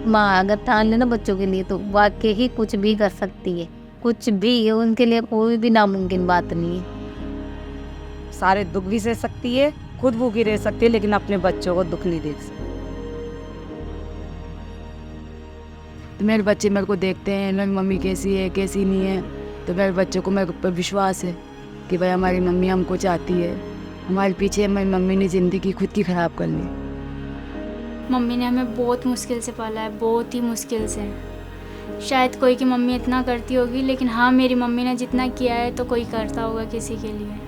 माँ अगर ठान ले ना बच्चों के लिए तो वाकई ही कुछ भी कर सकती है, कुछ भी, उनके लिए कोई भी नामुमकिन बात नहीं है। सारे दुख भी सह सकती है, खुद भूखी रह सकती है, लेकिन अपने बच्चों को दुख नहीं दे सकती। तो मेरे बच्चे मेरे को देखते हैं मेरी मम्मी कैसी है कैसी नहीं है, तो मेरे बच्चों को मेरे ऊपर विश्वास है कि भाई हमारी मम्मी हमको चाहती है। हमारे पीछे हमारी मम्मी ने ज़िंदगी खुद की ख़राब कर ली। मम्मी ने हमें बहुत मुश्किल से पाला है, बहुत ही मुश्किल से। शायद कोई की मम्मी इतना करती होगी, लेकिन हाँ मेरी मम्मी ने जितना किया है तो कोई करता होगा किसी के लिए।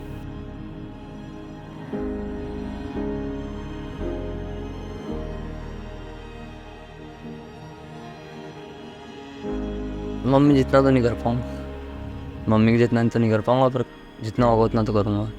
मम्मी जितना तो नहीं कर पाऊँ, मम्मी के जितना तो नहीं कर पाऊँगा, पर जितना होगा उतना तो करूँगा।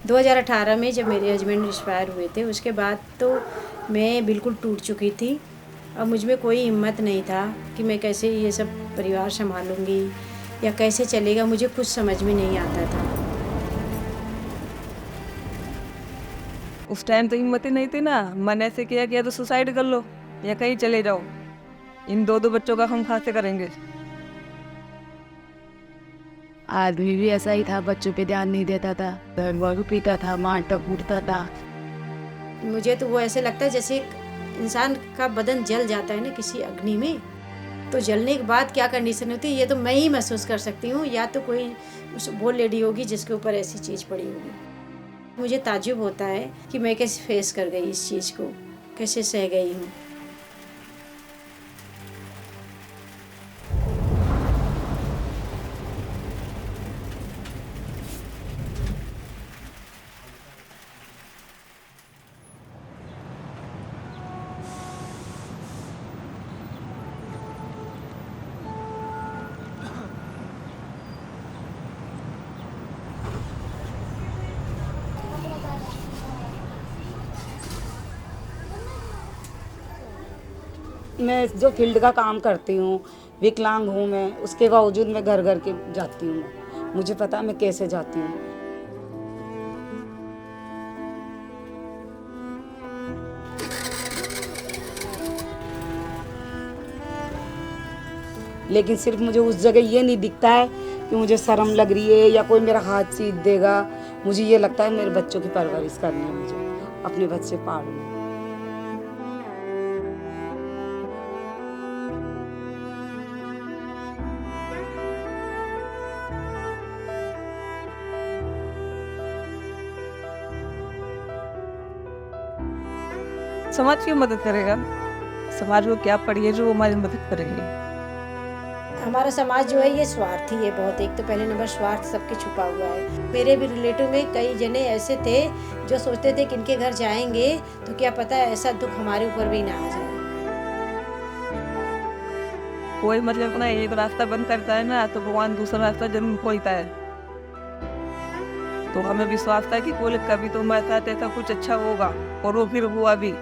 दो 2018 में जब मेरे हस्बैंड एक्सपायर हुए थे, उसके बाद तो मैं बिल्कुल टूट चुकी थी। अब मुझ में कोई हिम्मत नहीं था कि मैं कैसे ये सब परिवार संभालूंगी या कैसे चलेगा, मुझे कुछ समझ में नहीं आता था। उस टाइम तो हिम्मत ही नहीं थी ना, मन ऐसे किया कि या तो सुसाइड कर लो या कहीं चले जाओ, इन दो बच्चों का हम कहाँ से करेंगे। आदमी भी ऐसा ही था, बच्चों पे ध्यान नहीं देता था, दारू पीता था, मारता कूटता था। मुझे तो वो ऐसे लगता है जैसे एक इंसान का बदन जल जाता है ना किसी अग्नि में, तो जलने के बाद क्या कंडीशन होती है ये तो मैं ही महसूस कर सकती हूँ, या तो कोई उस वो लेडी होगी जिसके ऊपर ऐसी चीज़ पड़ी होगी। मुझे ताज्जुब होता है कि मैं कैसे फेस कर गई इस चीज़ को, कैसे सह गई हूँ। मैं जो फील्ड का काम करती हूँ, विकलांग हूँ मैं, उसके बावजूद मैं घर घर के जाती हूँ। मुझे पता है मैं कैसे जाती हूँ। लेकिन सिर्फ मुझे उस जगह ये नहीं दिखता है कि मुझे शर्म लग रही है या कोई मेरा हाथ चीर देगा। मुझे ये लगता है मेरे बच्चों की परवरिश करनी है, मुझे अपने बच्चे पालने। समाज की मदद करेगा, समाज को क्या पड़ी है जो हमारी मदद करेंगे। हमारा समाज जो है ये स्वार्थी है बहुत। एक तो पहले नंबर स्वार्थ सबके छुपा हुआ है। मेरे भी रिलेटिव में कई जने ऐसे थे जो सोचते थे कि इनके घर जाएंगे तो क्या पता ऐसा दुख हमारे ऊपर भी ना आ जाए। कोई मतलब अपना एक रास्ता बंद करता है ना, तो भगवान दूसरा रास्ता जरूर खोलता है। तो हमें विश्वास था कि कोई कभी तो हमारे साथ ऐसा कुछ अच्छा होगा, और वो फिर हुआ भी।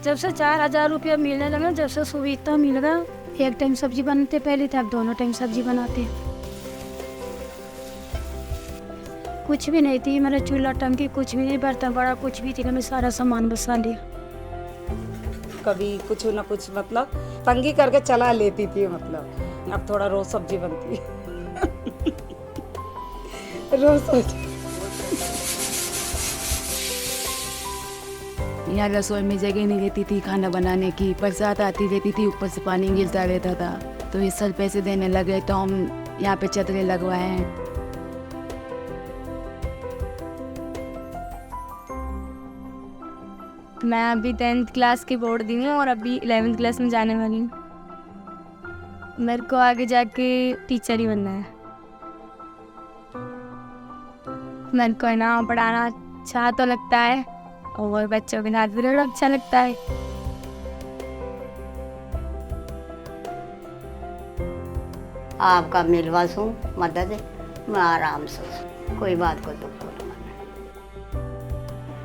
जब से 4,000 रुपया मिलने लगा, जब से सुविधा मिल गया, एक टाइम सब्जी बनाते पहले थे, अब दोनों टाइम सब्जी बनाते। कुछ भी नहीं थी मेरा, चूल्हा टंकी कुछ भी नहीं, बर्तन बड़ा कुछ भी थी, मैं सारा सामान बसा लिया। कभी कुछ ना कुछ मतलब तंगी करके चला लेती थी। मतलब अब थोड़ा रोज सब्जी बनती है। रोज यहाँ रसोई में जगह नहीं रहती थी खाना बनाने की, बरसात आती रहती थी, ऊपर से पानी गिरता रहता था। तो ये सर पैसे देने लगे तो हम यहाँ पे चदरें लगवाए हैं। मैं अभी 10th क्लास की बोर्ड दी हूँ और अभी 11th क्लास में जाने वाली हूँ। मेरे को आगे जाके टीचर ही बनना है। मेरे को है ना पढ़ाना अच्छा तो लगता है और बच्चों के साथ भी रहना अच्छा लगता है। आपका मिलवास हूँ मदद मैं आराम से कोई बात को दुख बोलो।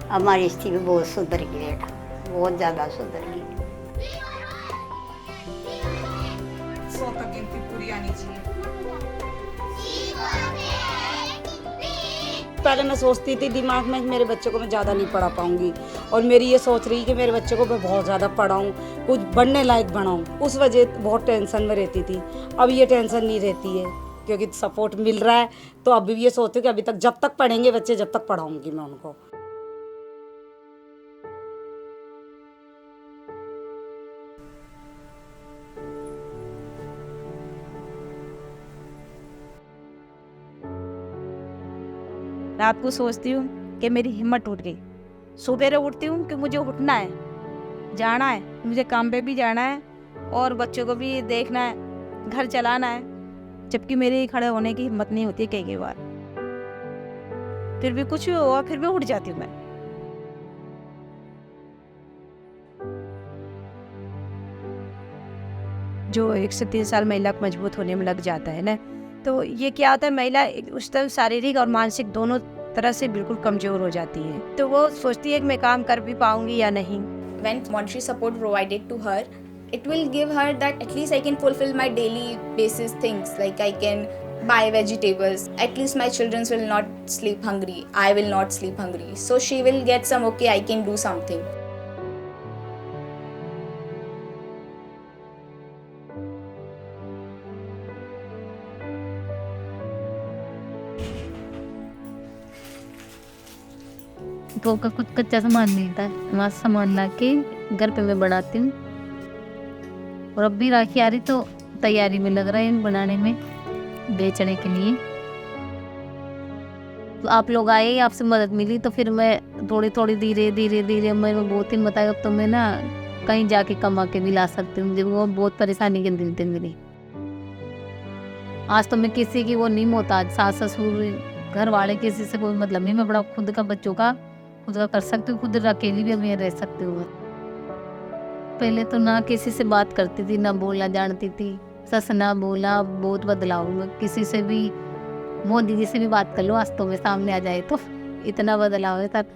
हमारी स्थिति बहुत सुधर गई बेटा, बहुत ज़्यादा सुधर गई। 100 तक गिनती पूरी आनी चाहिए। पहले मैं सोचती थी दिमाग में मेरे बच्चे को मैं ज़्यादा नहीं पढ़ा पाऊंगी, और मेरी ये सोच रही कि मेरे बच्चे को मैं बहुत ज़्यादा पढ़ाऊं, कुछ बनने लायक बनाऊं। उस वजह बहुत टेंशन में रहती थी। अब ये टेंशन नहीं रहती है क्योंकि सपोर्ट मिल रहा है। तो अभी भी ये सोचती हूँ कि अभी तक जब तक पढ़ेंगे बच्चे, जब तक पढ़ाऊंगी मैं उनको। रात को सोचती हूँ कि मेरी हिम्मत टूट गई। सवेरे उठती हूँ कि मुझे उठना है, जाना है, मुझे काम पे भी जाना है और बच्चों को भी देखना है, घर चलाना है, जबकि मेरे खड़े होने की हिम्मत नहीं होती कई बार। फिर भी कुछ हुआ फिर भी उठ जाती हूँ मैं। जो 1 से 3 साल महिला को मजबूत होने में लग जाता है ना, तो ये क्या होता है, महिला उस तरह शारीरिक और मानसिक दोनों तरह से बिल्कुल कमजोर हो जाती है। तो वो सोचती है कि मैं काम कर भी पाऊंगी या नहीं। When monetary support provided to her, it will give her that at least I can fulfill my daily basis things, like I can buy vegetables. At least my children will not sleep hungry. I will not sleep hungry. So she will get some, okay, I can do something. तो का कुछ कच्चा सामान नहीं था, वहाँ सामान ला के घर पे मैं बनाती हूँ। और अब भी राखी आ रही तो तैयारी में लग रहा है इन बनाने में, बेचने के लिए। तो आप लोग आए, आपसे मदद मिली तो फिर मैं थोड़ी थोड़ी धीरे धीरे धीरे मैं बहुत ही बताया, अब तो मैं ना कहीं जाके कमा के भी ला सकती हूँ। वो बहुत परेशानी के दिन थे मेरी। आज तो मैं किसी की वो नहीं मोहताज, सास ससुर घर वाले किसी से कोई मतलब नहीं। मैं बड़ा खुद का बच्चों का खुद का कर सकती हूँ, खुद अकेली भी मैं रह सकती हूँ। पहले तो ना किसी से बात करती थी, ना बोलना जानती थी, सस ना बोला, बहुत बदलाव। मैं किसी से भी, मोदी जी से भी बात कर लो आज तो मैं सामने आ जाए तो इतना बदलाव है। तब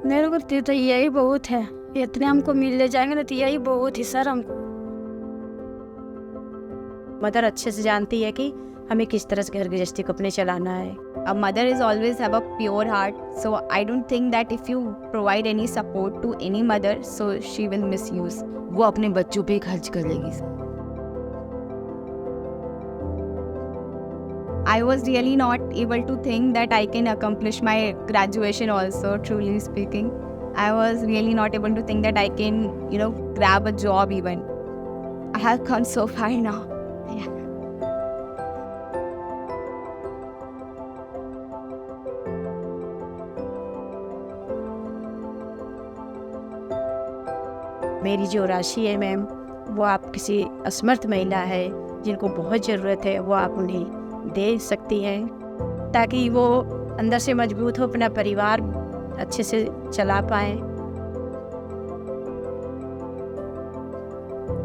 मेरे को तो यही बहुत है, इतने हमको मिल ले जाएंगे ना तो यही बहुत ही सर हमको। मदर अच्छे से जानती है कि हमें किस तरह से घर गृहस्थी को अपने चलाना है। A mother is always have a pure heart, so I don't think that if you provide any support to any mother, so she will misuse. वो अपने बच्चों पे खर्च करेगी। I was really not able to think that I can accomplish my graduation also, truly speaking. I was really not able to think that I can, grab a job even. I have come so far now. Yeah. मेरी जो राशि है ma'am, वो आप किसी असमर्थ महिला है जिनको बहुत ज़रूरत है, वो आप उन्हें दे सकती हैं ताकि वो अंदर से मजबूत हो, अपना परिवार अच्छे से चला पाएँ।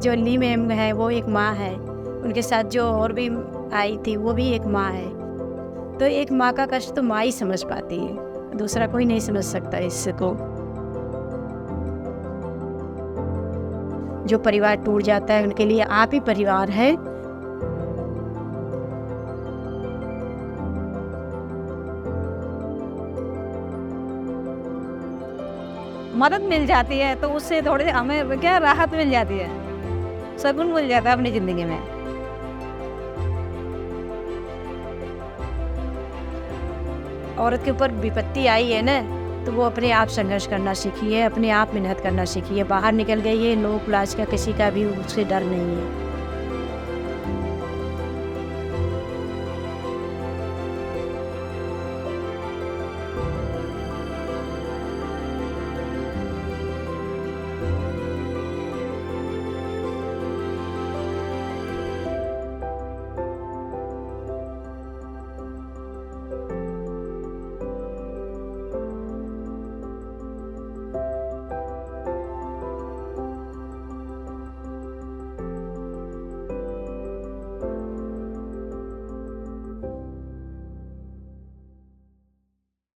जो ली मैम है वो एक माँ है, उनके साथ जो और भी आई थी वो भी एक माँ है। तो एक माँ का कष्ट तो माँ ही समझ पाती है, दूसरा कोई नहीं समझ सकता इसको। जो परिवार टूट जाता है उनके लिए आप ही परिवार है। मदद मिल जाती है तो उससे थोड़ी हमें क्या राहत मिल जाती है, सुकून मिल जाता है अपनी ज़िंदगी में। औरत के ऊपर विपत्ति आई है ना, तो वो अपने आप संघर्ष करना सीखी है, अपने आप मेहनत करना सीखी है, बाहर निकल गई है, लोग लाज का किसी का भी उससे डर नहीं है।